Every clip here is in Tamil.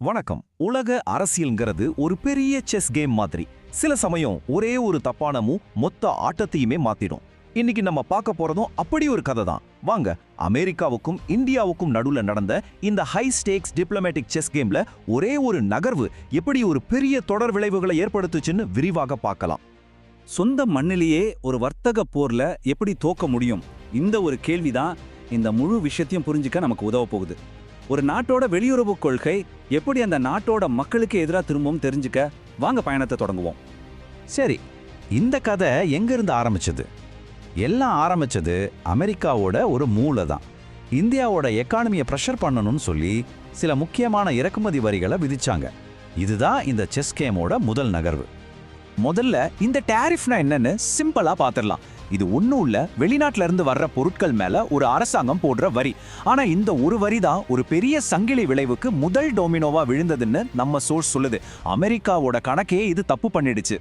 வணக்கம். உலக அரசியல்ங்கிறது ஒரு பெரிய செஸ் கேம் மாதிரி. சில சமயம் ஒரே ஒரு தப்பான மூவ் மொத்த ஆட்டத்தையுமே மாத்திடும். இன்னைக்கு நம்ம பார்க்க போறதும் அப்படி ஒரு கதை தான். வாங்க, அமெரிக்காவுக்கும் இந்தியாவுக்கும் நடுவுல நடந்த இந்த ஹை ஸ்டேக்ஸ் டிப்ளமேட்டிக் செஸ் கேம்ல ஒரே ஒரு நகர்வு எப்படி ஒரு பெரிய தொடர் விளைவுகளை ஏற்படுத்துச்சுன்னு விரிவாக பார்க்கலாம். சொந்த மண்ணிலேயே ஒரு வர்த்தக போர்ல எப்படி தோக்க முடியும்? இந்த ஒரு கேள்விதான் இந்த முழு விஷயத்தையும் புரிஞ்சுக்க நமக்கு உதவ போகுது. ஒரு நாட்டோட வெளியுறவு கொள்கை எப்படி அந்த நாட்டோட மக்களுக்கு எதிராக திரும்பவும் தெரிஞ்சுக்க வாங்க பயணத்தை தொடங்குவோம். சரி, இந்த கதை எங்கிருந்து ஆரம்பிச்சது? எல்லாம் ஆரம்பிச்சது அமெரிக்காவோட ஒரு மூளை தான். இந்தியாவோட எக்கானமியை ப்ரெஷர் பண்ணணும்னு சொல்லி சில முக்கியமான இறக்குமதி வரிகளை விதிச்சாங்க. இதுதான் இந்த செஸ் கேமோட முதல் நகர்வு. முதல்ல இந்த டேரிஃப்னா என்னன்னு சிம்பிளா பாத்திரலாம். இது ஒன்றும் இல்ல, வெளிநாட்டுல இருந்து வர்ற பொருட்கள் மேல ஒரு அரசாங்கம் போடுற வரி. ஆனா இந்த ஒரு வரி தான் ஒரு பெரிய சங்கிலி விளைவுக்கு முதல் டொமினோவா விழுந்ததுன்னு நம்ம சோர்ஸ் சொல்லுது. அமெரிக்காவோட கணக்கே இது தப்பு பண்ணிடுச்சு.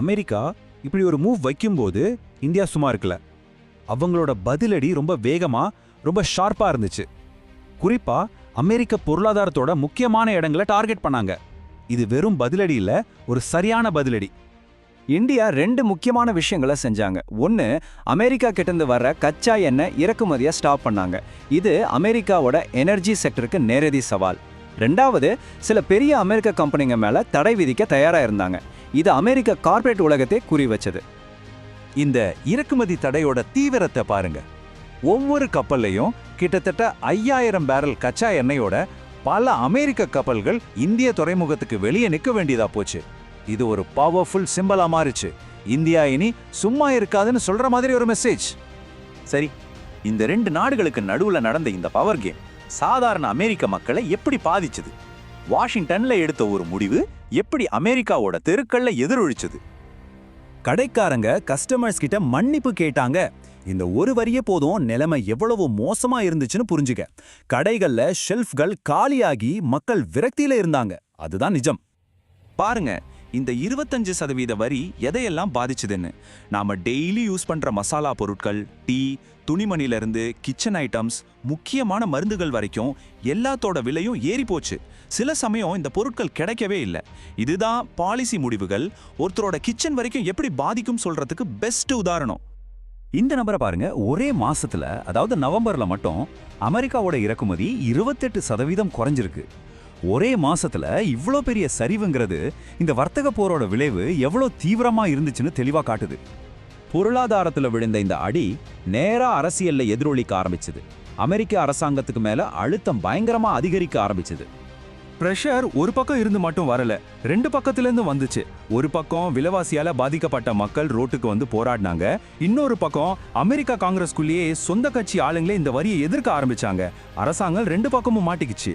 அமெரிக்கா இப்படி ஒரு மூவ் வைக்கும்போது இந்தியா சும்மா இருக்கல. அவங்களோட பதிலடி ரொம்ப வேகமா, ரொம்ப ஷார்ப்பா இருந்துச்சு. குறிப்பா அமெரிக்க பொருளாதாரத்தோட முக்கியமான இடங்களை டார்கெட் பண்ணாங்க. இது வெறும் பதிலடி இல்ல, ஒரு சரியான பதிலடி. இந்தியா ரெண்டு முக்கியமான விஷயங்களை செஞ்சாங்க. ஒன்று, அமெரிக்கா கிட்டேருந்து வர்ற கச்சா எண்ணெய் இறக்குமதியை ஸ்டாப் பண்ணாங்க. இது அமெரிக்காவோட எனர்ஜி செக்டருக்கு நேரடி சவால். ரெண்டாவது, சில பெரிய அமெரிக்க கம்பெனிங்க மேலே தடை விதிக்க தயாராக இருந்தாங்க. இது அமெரிக்க கார்ப்பரேட் உலகத்தை குறி வச்சது. இந்த இறக்குமதி தடையோட தீவிரத்தை பாருங்க. ஒவ்வொரு கப்பல்லையும் கிட்டத்தட்ட 5000 பேரல் கச்சா எண்ணெயோட பல அமெரிக்க கப்பல்கள் இந்திய துறைமுகத்துக்கு வெளியே நிற்க வேண்டியதா போச்சு. இது ஒரு பவர்ஃபுல் சிம்பலா மாறிச்சு. இந்தியா இனி சும்மா இருக்காதுன்னு சொல்ற மாதிரி ஒரு மெசேஜ். சரி, இந்த ரெண்டு நாடுகளுக்கு நடுவுல நடந்த இந்த பவர் கேம் சாதாரண அமெரிக்க மக்களை எப்படி பாதிச்சது? வாஷிங்டன்ல எடுத்த ஒரு முடிவு எப்படி அமெரிக்காவோட தெருக்கள்ல எதிரொலிச்சது? கடைக்காரங்க கஸ்டமர்ஸ் கிட்ட மன்னிப்பு கேட்டாங்க. இந்த ஒரு வரியே போதும் நிலைமை எவ்வளவு மோசமா இருந்துச்சுன்னு புரிஞ்சுக்க. கடைகள்ல ஷெல்ஃப்கள் காலியாகி மக்கள் விரக்தியில இருந்தாங்க. அதுதான் நிஜம். பாருங்க, இந்த 25% வரி எதையெல்லாம் பாதிச்சுதுன்னு. நாம டெய்லி யூஸ் பண்ற மசாலா பொருட்கள், டீ, துணிமணில இருந்து கிச்சன் ஐட்டம்ஸ், முக்கியமான மருந்துகள் வரைக்கும் எல்லாத்தோட விலையும் ஏறி போச்சு. சில சமயம் இந்த பொருட்கள் கிடைக்கவே இல்லை. இதுதான் பாலிசி முடிவுகள் ஒருத்தரோட கிச்சன் வரைக்கும் எப்படி பாதிக்கும் சொல்றதுக்கு பெஸ்ட் உதாரணம். இந்த நம்பரை பாருங்க. ஒரே மாசத்துல, அதாவது நவம்பர்ல மட்டும் அமெரிக்காவோட இறக்குமதி 28% குறைஞ்சிருக்கு. ஒரே மாசத்துல இவ்வளோ பெரிய சரிவுங்கிறது இந்த வர்த்தக போரோட விளைவு எவ்வளோ தீவிரமா இருந்துச்சுன்னு தெளிவா காட்டுது. பொருளாதாரத்துல விழுந்த இந்த அடி நேரா அரசியல்ல எதிரொலிக்க ஆரம்பிச்சது. அமெரிக்க அரசாங்கத்துக்கு மேல அழுத்தம் பயங்கரமா அதிகரிக்க ஆரம்பிச்சது. பிரஷர் ஒரு பக்கம் இருந்து மட்டும் வரல, ரெண்டு பக்கத்திலிருந்து வந்துச்சு. ஒரு பக்கம் விலைவாசியால பாதிக்கப்பட்ட மக்கள் ரோட்டுக்கு வந்து போராடினாங்க. இன்னொரு பக்கம் அமெரிக்கா காங்கிரஸ்குள்ளேயே சொந்த கட்சி ஆளுங்களே இந்த வரியை எதிர்க்க ஆரம்பிச்சாங்க. அரசாங்கம் ரெண்டு பக்கமும் மாட்டிக்கிச்சு.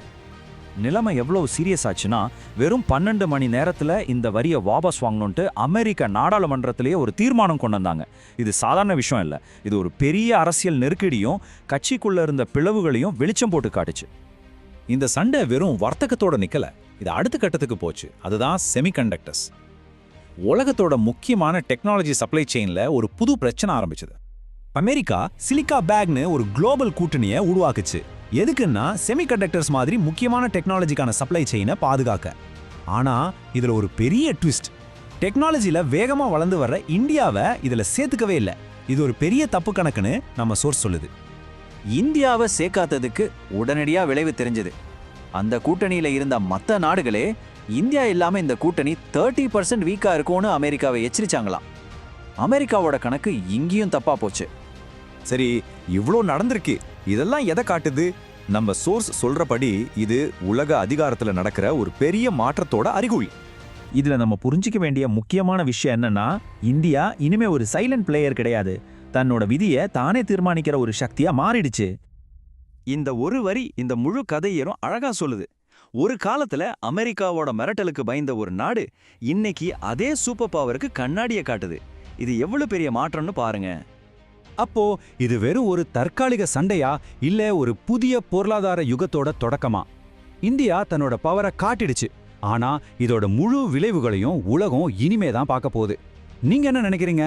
நிலைமை எவ்வளவு சீரியஸ் ஆச்சுன்னா, வெறும் 12 மணி நேரத்துல இந்த வரியை வாபஸ் வாங்கணும்ட்டு அமெரிக்க நாடாளுமன்றத்திலேயே ஒரு தீர்மானம் கொண்டு வந்தாங்க. இது சாதாரண விஷயம் இல்லை. இது ஒரு பெரிய அரசியல் நெருக்கடியும் கட்சிக்குள்ள இருந்த பிளவுகளையும் வெளிச்சம் போட்டு காட்டுச்சு. இந்த சண்டை வெறும் வர்த்தகத்தோட நிக்கல, இது அடுத்த கட்டத்துக்கு போச்சு. அதுதான் செமிகண்டக்டர்ஸ். உலகத்தோட முக்கியமான டெக்னாலஜி சப்ளை செயின்ல ஒரு புது பிரச்சனை ஆரம்பிச்சது. அமெரிக்கா சிலிக்கா பேக்னு ஒரு குளோபல் கூட்டணியை உருவாக்குச்சு. எதுக்குன்னா செமிகண்டக்டர்ஸ் மாதிரி முக்கியமான டெக்னாலஜிக்கான சப்ளை செயினை பாதுகாக்க. ஆனா இதுல ஒரு பெரிய ட்விஸ்ட். டெக்னாலஜில வேகமா வளர்ந்து வர்ற இந்தியாவை இதுல சேர்த்துக்கவே இல்லை. இது ஒரு பெரிய தப்பு கணக்குன்னு நம்ம சோர்ஸ் சொல்லுது. இந்தியாவை சேர்க்காததுக்கு உடனடியாக விளைவு தெரிஞ்சது. அந்த கூட்டணியில் இருந்த மற்ற நாடுகளே இந்தியா இல்லாம இந்த கூட்டணி 30% வீக்கா இருக்கும்னு அமெரிக்காவை எச்சரிச்சாங்களாம். அமெரிக்காவோட கணக்கு இங்கேயும் தப்பா போச்சு. சரி, இவ்வளோ நடந்திருக்கு. இதெல்லாம் எதை காட்டுது? நம்ம சோர்ஸ் சொல்றபடி இது உலக அதிகாரத்துல நடக்கிற ஒரு பெரிய மாற்றத்தோட அறிகுறி. இதுல நம்ம புரிஞ்சிக்க வேண்டிய முக்கியமான விஷயம் என்னன்னா, இந்தியா இனிமே ஒரு சைலண்ட் பிளேயர் கிடையாது. தன்னோட விதியை தானே தீர்மானிக்கிற ஒரு சக்தியா மாறிடுச்சு. இந்த ஒரு வரி இந்த முழு கதையையும் அழகா சொல்லுது. ஒரு காலத்துல அமெரிக்காவோட மிரட்டலுக்கு பயந்த ஒரு நாடு இன்னைக்கு அதே சூப்பர் பவருக்கு கண்ணாடியை காட்டுது. இது எவ்வளவு பெரிய மாற்றம்னு பாருங்க. அப்போ இது வெறும் ஒரு தற்காலிக சண்டையா, இல்ல ஒரு புதிய பொருளாதார யுகத்தோட தொடக்கமா? இந்தியா தன்னோட பவரை காட்டிடுச்சு. ஆனா இதோட முழு விளைவுகளையும் உலகம் இனிமே தான் பார்க்க போகுது. நீங்க என்ன நினைக்கிறீங்க?